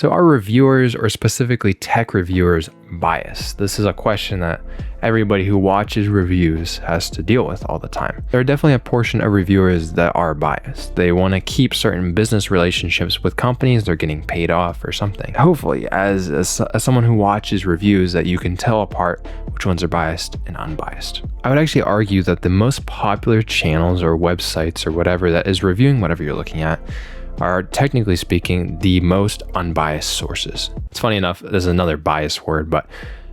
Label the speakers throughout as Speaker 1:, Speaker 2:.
Speaker 1: So are reviewers, or specifically tech reviewers, biased? This is a question that everybody who watches reviews has to deal with all the time. There are definitely a portion of reviewers that are biased. They want to keep certain business relationships with companies they're getting paid off or something. Hopefully, as someone who watches reviews, that you can tell apart which ones are biased and unbiased. I would actually argue that the most popular channels or websites or whatever that is reviewing whatever you're looking at are, technically speaking, the most unbiased sources. It's funny enough, there's another bias word, but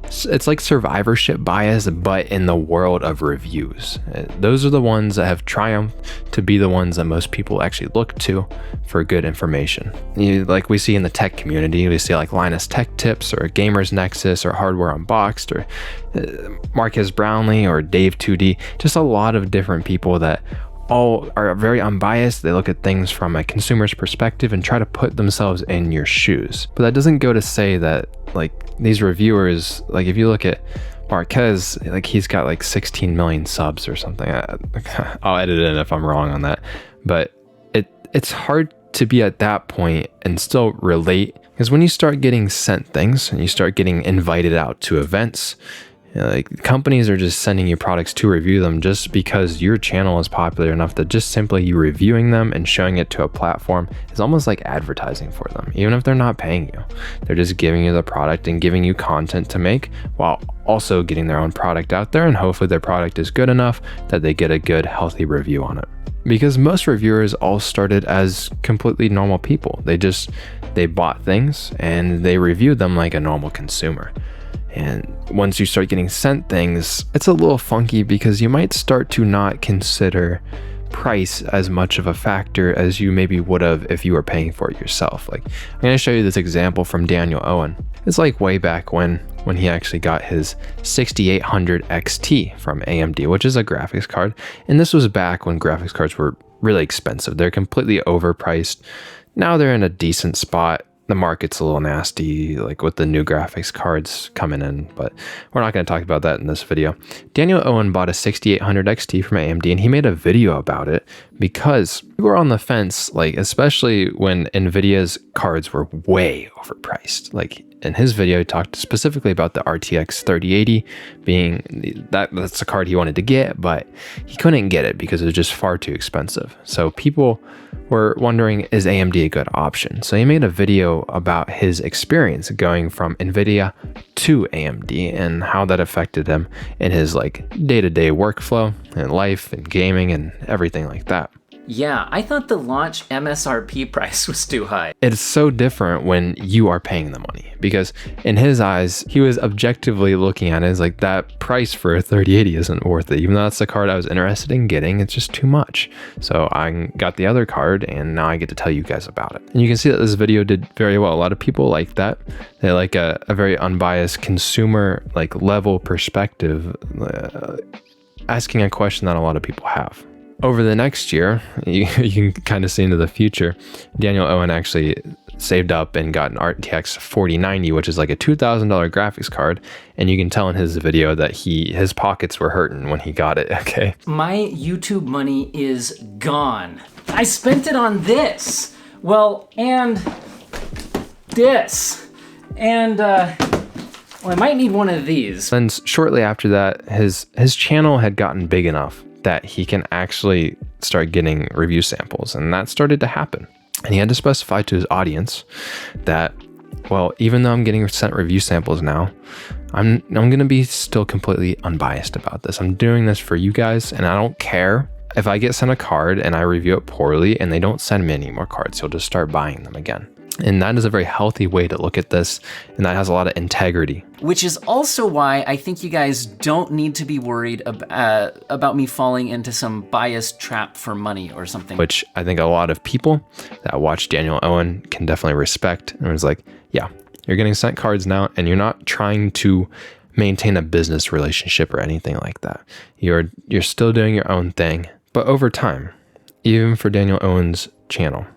Speaker 1: it's like survivorship bias, but in the world of reviews. Those are the ones that have triumphed to be the ones that most people actually look to for good information. Like we see in the tech community, we see like Linus Tech Tips or Gamers Nexus or Hardware Unboxed or Marques Brownlee or Dave 2D, just a lot of different people that all are very unbiased. They look at things from a consumer's perspective and try to put themselves in your shoes. But that doesn't go to say that like these reviewers, like if you look at Marques, like he's got like 16 million subs or something. I'll edit it in if I'm wrong on that. But it's hard to be at that point and still relate, because when you start getting sent things and you start getting invited out to events, like companies are just sending you products to review them just because your channel is popular enough that just simply you reviewing them and showing it to a platform is almost like advertising for them. Even if they're not paying you, they're just giving you the product and giving you content to make while also getting their own product out there, and hopefully their product is good enough that they get a good, healthy review on it. Because most reviewers all started as completely normal people. They bought things and they reviewed them like a normal consumer. And once you start getting sent things, it's a little funky because you might start to not consider price as much of a factor as you maybe would have if you were paying for it yourself. Like, I'm going to show you this example from Daniel Owen. It's like way back when he actually got his 6800 XT from AMD, which is a graphics card. And this was back when graphics cards were really expensive. They're completely overpriced. Now they're in a decent spot. The market's a little nasty, like with the new graphics cards coming in, but we're not going to talk about that in this video. Daniel Owen bought a 6800 XT from AMD, and he made a video about it because we were on the fence, like especially when NVIDIA's cards were way overpriced. Like in his video, he talked specifically about the RTX 3080 being that's the card he wanted to get, but he couldn't get it because it was just far too expensive. So people were wondering, is AMD a good option? So he made a video about his experience going from NVIDIA to AMD and how that affected him in his like day-to-day workflow and life and gaming and everything like that.
Speaker 2: Yeah, I thought the launch MSRP price was too high.
Speaker 1: It's so different when you are paying the money, because in his eyes, he was objectively looking at it as like, that price for a 3080 isn't worth it. Even though that's the card I was interested in getting, it's just too much. So I got the other card and now I get to tell you guys about it. And you can see that this video did very well. A lot of people like that. They like a very unbiased consumer like level perspective, asking a question that a lot of people have. Over the next year, you can kind of see into the future, Daniel Owen actually saved up and got an RTX 4090, which is like a $2,000 graphics card. And you can tell in his video that his pockets were hurting when he got it, okay?
Speaker 2: My YouTube money is gone. I spent it on this. Well, and this. And, I might need one of these.
Speaker 1: And shortly after that, his channel had gotten big enough that he can actually start getting review samples, and that started to happen. And he had to specify to his audience that, well, even though I'm getting sent review samples now, I'm going to be still completely unbiased about this. I'm doing this for you guys, and I don't care if I get sent a card and I review it poorly and they don't send me any more cards. You'll just start buying them again. And that is a very healthy way to look at this, and that has a lot of integrity.
Speaker 2: Which is also why I think you guys don't need to be worried about me falling into some biased trap for money or something.
Speaker 1: Which I think a lot of people that watch Daniel Owen can definitely respect. And it's like, yeah, you're getting sent cards now, and you're not trying to maintain a business relationship or anything like that. You're still doing your own thing. But over time, even for Daniel Owen's channel,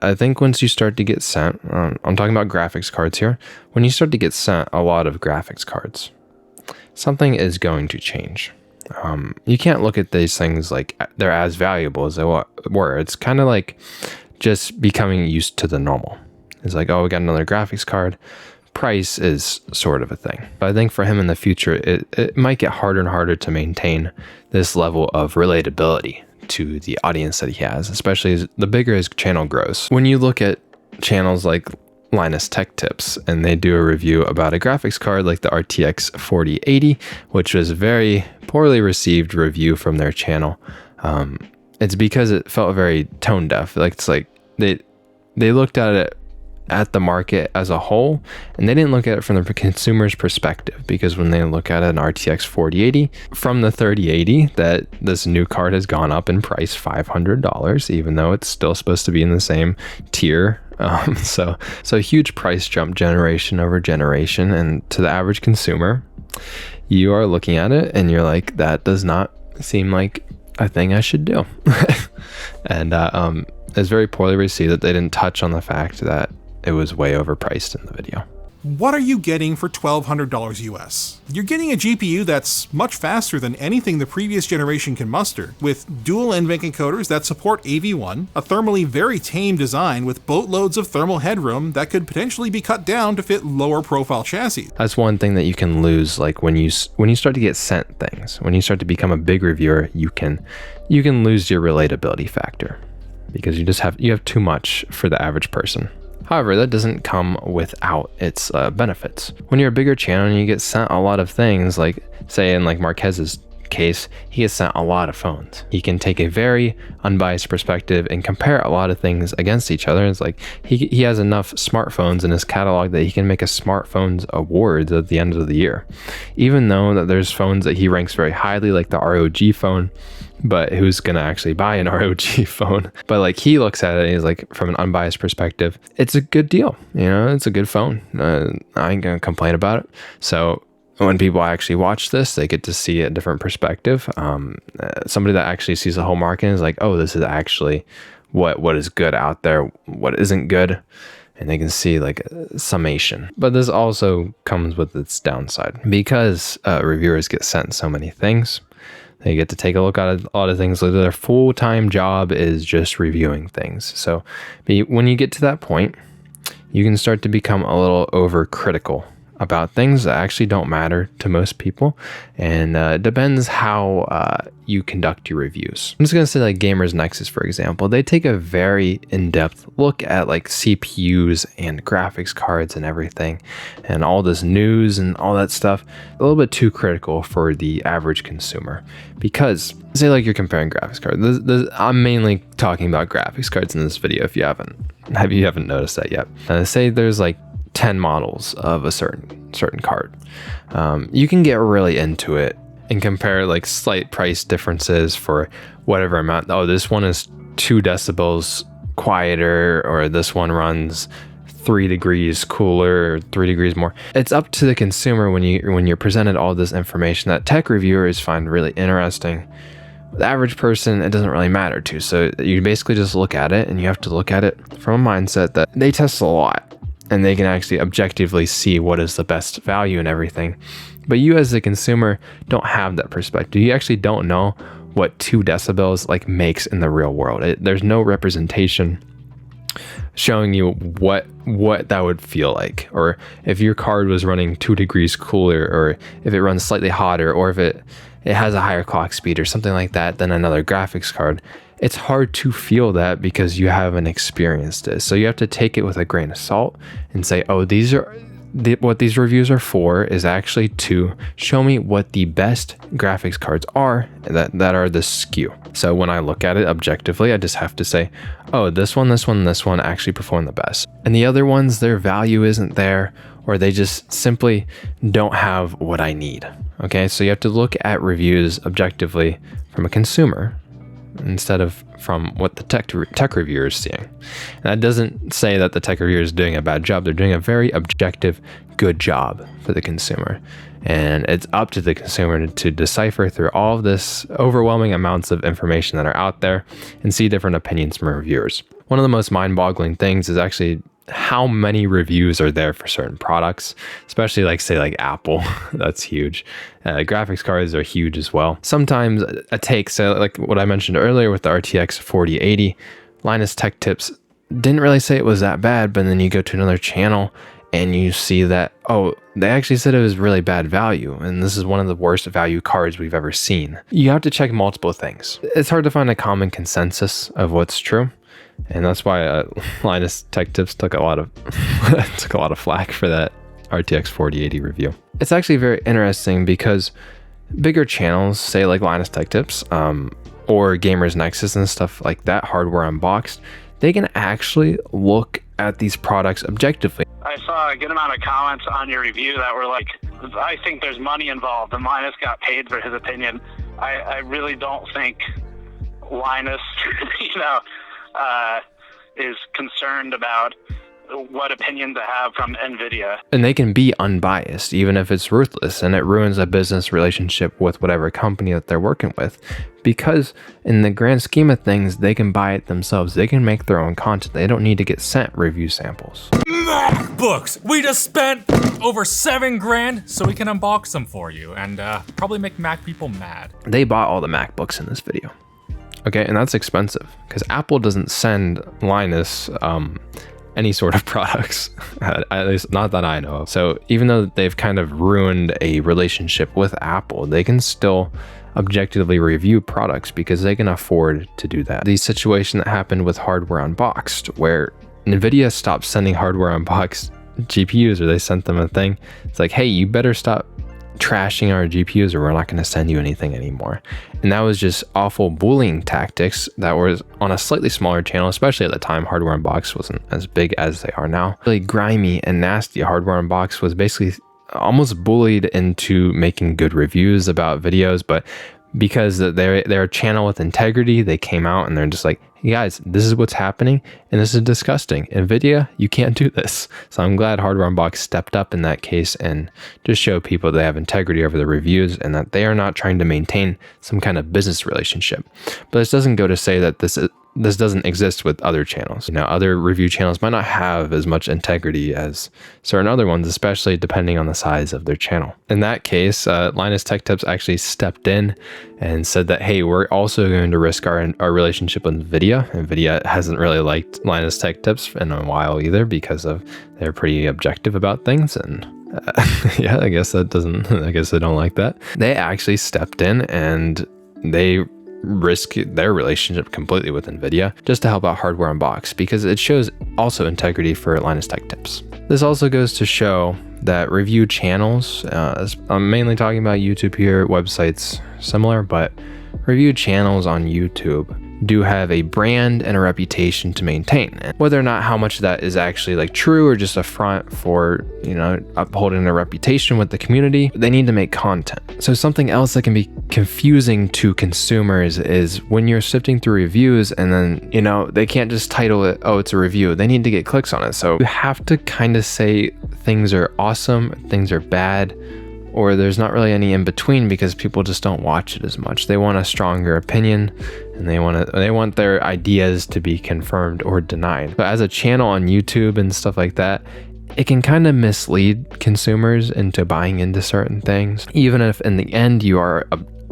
Speaker 1: I think once you start to get sent, I'm talking about graphics cards here, when you start to get sent a lot of graphics cards, something is going to change. You can't look at these things like they're as valuable as they were. It's kind of like just becoming used to the normal. It's like, oh, we got another graphics card. Price is sort of a thing. But I think for him in the future, it might get harder and harder to maintain this level of relatability to the audience that he has, especially as the bigger his channel grows. When you look at channels like Linus Tech Tips and they do a review about a graphics card like the RTX 4080, which was a very poorly received review from their channel, it's because it felt very tone deaf. Like it's like they looked at it at the market as a whole, and they didn't look at it from the consumer's perspective, because when they look at an RTX 4080 from the 3080, that this new card has gone up in price $500, even though it's still supposed to be in the same tier. So a huge price jump generation over generation, and to the average consumer, you are looking at it and you're like, that does not seem like a thing I should do. And it's very poorly received that they didn't touch on the fact that it was way overpriced in the video.
Speaker 3: What are you getting for $1,200 US? You're getting a GPU that's much faster than anything the previous generation can muster, with dual NVENC encoders that support AV1, a thermally very tame design with boatloads of thermal headroom that could potentially be cut down to fit lower profile chassis.
Speaker 1: That's one thing that you can lose, like when you start to get sent things, when you start to become a big reviewer, you can lose your relatability factor, because you have too much for the average person. However, that doesn't come without its benefits. When you're a bigger channel and you get sent a lot of things, like say in like Marquez's case, he gets sent a lot of phones. He can take a very unbiased perspective and compare a lot of things against each other. It's like he has enough smartphones in his catalog that he can make a smartphones awards at the end of the year. Even though that there's phones that he ranks very highly, like the ROG phone, but who's gonna actually buy an ROG phone? But like he looks at it and he's like, from an unbiased perspective, it's a good deal, it's a good phone. I ain't gonna complain about it. So when people actually watch this, they get to see a different perspective. Somebody that actually sees the whole market is like, oh, this is actually what is good out there, what isn't good, and they can see like a summation. But this also comes with its downside, because reviewers get sent so many things. They get to take a look at a lot of things. Their full-time job is just reviewing things. So when you get to that point, you can start to become a little overcritical about things that actually don't matter to most people, and it depends how you conduct your reviews. I'm just gonna say like Gamers Nexus, for example. They take a very in-depth look at like CPUs and graphics cards and everything, and all this news and all that stuff. A little bit too critical for the average consumer, because say like you're comparing graphics cards. I'm mainly talking about graphics cards in this video. If you haven't noticed that yet, say there's like 10 models of a certain card. You can get really into it and compare like slight price differences for whatever amount. Oh, this one is 2 decibels quieter, or this one runs 3 degrees cooler, or 3 degrees more. It's up to the consumer when you're presented all this information that tech reviewers find really interesting. The average person, it doesn't really matter to. So you basically just look at it, and you have to look at it from a mindset that they test a lot, and they can actually objectively see what is the best value and everything. But you as the consumer don't have that perspective. You actually don't know what 2 decibels like makes in the real world. There's no representation showing you what that would feel like, or if your card was running 2 degrees cooler, or if it runs slightly hotter, or if it has a higher clock speed or something like that than another graphics card. It's hard to feel that because you haven't experienced it. So you have to take it with a grain of salt and say, oh, what these reviews are for is actually to show me what the best graphics cards are that are the SKU. So when I look at it objectively, I just have to say, oh, this one actually perform the best. And the other ones, their value isn't there, or they just simply don't have what I need. Okay, so you have to look at reviews objectively from a consumer, instead of from what the tech reviewer is seeing. And that doesn't say that the tech reviewer is doing a bad job. They're doing a very objective, good job for the consumer. And it's up to the consumer to decipher through all of this overwhelming amounts of information that are out there and see different opinions from reviewers. One of the most mind-boggling things is actually how many reviews are there for certain products, especially like say like Apple. That's huge. Graphics cards are huge as well. Sometimes a take, so like what I mentioned earlier with the RTX 4080, Linus Tech Tips didn't really say it was that bad, but then you go to another channel and you see that, oh, they actually said it was really bad value, and this is one of the worst value cards we've ever seen. You have to check multiple things. It's hard to find a common consensus of what's true, and that's why Linus Tech Tips took a lot of flack for that RTX 4080 review. It's actually very interesting because bigger channels, say like Linus Tech Tips, or Gamers Nexus and stuff like that, Hardware Unboxed, they can actually look at these products objectively.
Speaker 4: I saw a good amount of comments on your review that were like, I think there's money involved and Linus got paid for his opinion. I really don't think Linus, is concerned about what opinion to have from NVIDIA.
Speaker 1: And they can be unbiased, even if it's ruthless and it ruins a business relationship with whatever company that they're working with. Because in the grand scheme of things, they can buy it themselves. They can make their own content. They don't need to get sent review samples.
Speaker 5: MacBooks! We just spent over $7 grand so we can unbox them for you and probably make Mac people mad.
Speaker 1: They bought all the MacBooks in this video. Okay, and that's expensive because Apple doesn't send Linus any sort of products, at least not that I know of. So even though they've kind of ruined a relationship with Apple, they can still objectively review products because they can afford to do that. The situation that happened with Hardware Unboxed, where NVIDIA stopped sending Hardware Unboxed GPUs, or they sent them a thing. It's like, hey, you better stop trashing our GPUs or we're not going to send you anything anymore. And that was just awful bullying tactics that was on a slightly smaller channel, especially at the time Hardware Unboxed wasn't as big as they are now. Really grimy and nasty. Hardware Unboxed was basically almost bullied into making good reviews about videos, but because they're a channel with integrity, they came out and they're just like, hey guys, this is what's happening and this is disgusting. NVIDIA, you can't do this. So I'm glad Hardware Unboxed stepped up in that case and just show people they have integrity over the reviews and that they are not trying to maintain some kind of business relationship. But this doesn't go to say that this doesn't exist with other channels. Other review channels might not have as much integrity as certain other ones, especially depending on the size of their channel. In that case, Linus Tech Tips actually stepped in and said that, hey, we're also going to risk our relationship with NVIDIA. NVIDIA hasn't really liked Linus Tech Tips in a while either because they're pretty objective about things. And yeah, I guess they don't like that. They actually stepped in and they risk their relationship completely with NVIDIA just to help out Hardware Unboxed because it shows also integrity for Linus Tech Tips. This also goes to show that review channels, I'm mainly talking about YouTube here, websites similar, but review channels on YouTube do have a brand and a reputation to maintain. And whether or not how much of that is actually like true or just a front for, upholding their reputation with the community, they need to make content. So something else that can be confusing to consumers is when you're sifting through reviews and then, they can't just title it, oh, it's a review. They need to get clicks on it. So you have to kind of say things are awesome, things are bad, or there's not really any in between because people just don't watch it as much. They want a stronger opinion and they want their ideas to be confirmed or denied. But as a channel on YouTube and stuff like that, it can kind of mislead consumers into buying into certain things. Even if in the end you are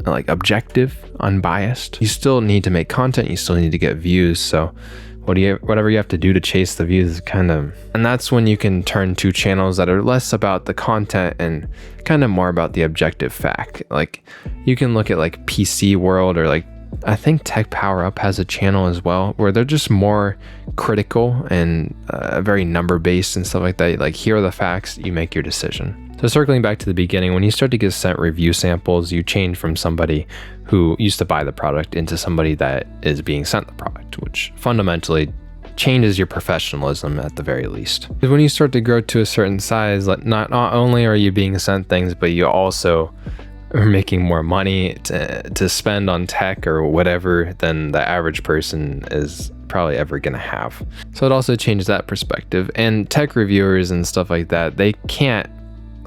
Speaker 1: objective, unbiased, you still need to make content, you still need to get views. So whatever you have to do to chase the views and that's when you can turn to channels that are less about the content and kind of more about the objective fact. Like you can look at like PC World, or I think Tech Power Up has a channel as well where they're just more critical and very number based and stuff like that. Like, here are the facts, you make your decision. So circling back to the beginning, when you start to get sent review samples, you change from somebody who used to buy the product into somebody that is being sent the product, which fundamentally changes your professionalism at the very least. When you start to grow to a certain size, not only are you being sent things, but you also are making more money to spend on tech or whatever than the average person is probably ever gonna have. So it also changes that perspective. And tech reviewers and stuff like that, they can't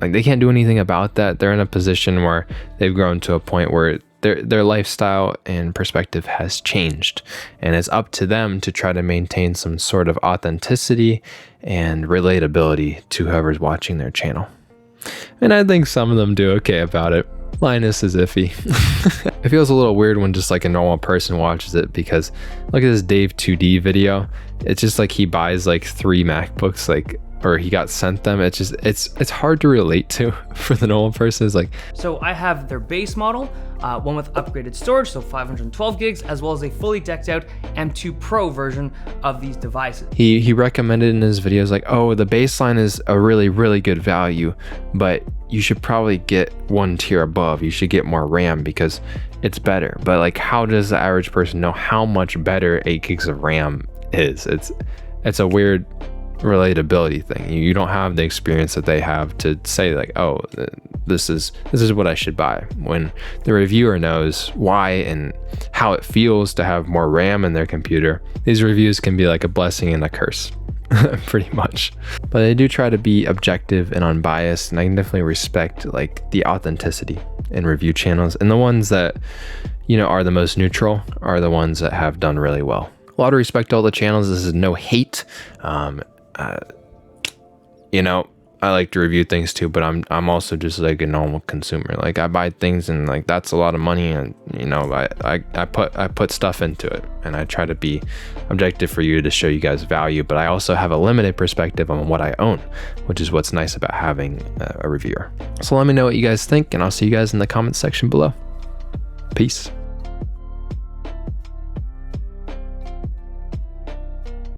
Speaker 1: do anything about that. They're in a position where they've grown to a point where their lifestyle and perspective has changed, and it's up to them to try to maintain some sort of authenticity and relatability to whoever's watching their channel. And I think some of them do okay about it. Linus is iffy. It feels a little weird when just like a normal person watches it, because look at this Dave 2D video. It's just like he buys like 3 MacBooks, like, or he got sent them. It's just, it's hard to relate to for the normal person. It's like,
Speaker 6: So I have their base model, one with upgraded storage, so 512 gigs, as well as a fully decked out M2 Pro version of these devices.
Speaker 1: he recommended in his videos like, oh, the baseline is a really, really good value, but you should probably get 1 tier above. You should get more RAM because it's better. But like, how does the average person know how much better 8 gigs of RAM is? It's a weird relatability thing. You don't have the experience that they have to say like, oh, this is what I should buy, when the reviewer knows why and how it feels to have more RAM in their computer. These reviews can be like a blessing and a curse. Pretty much. But they do try to be objective and unbiased, and I can definitely respect like the authenticity in review channels, and the ones that, you know, are the most neutral are the ones that have done really well. A lot of respect to all the channels. This is no hate. You know, I like to review things too, but I'm also just like a normal consumer. Like, I buy things and like that's a lot of money, and you know, I put stuff into it, and I try to be objective for you to show you guys value, but I also have a limited perspective on what I own, which is what's nice about having a reviewer. So let me know what you guys think, and I'll see you guys in the comments section below. Peace.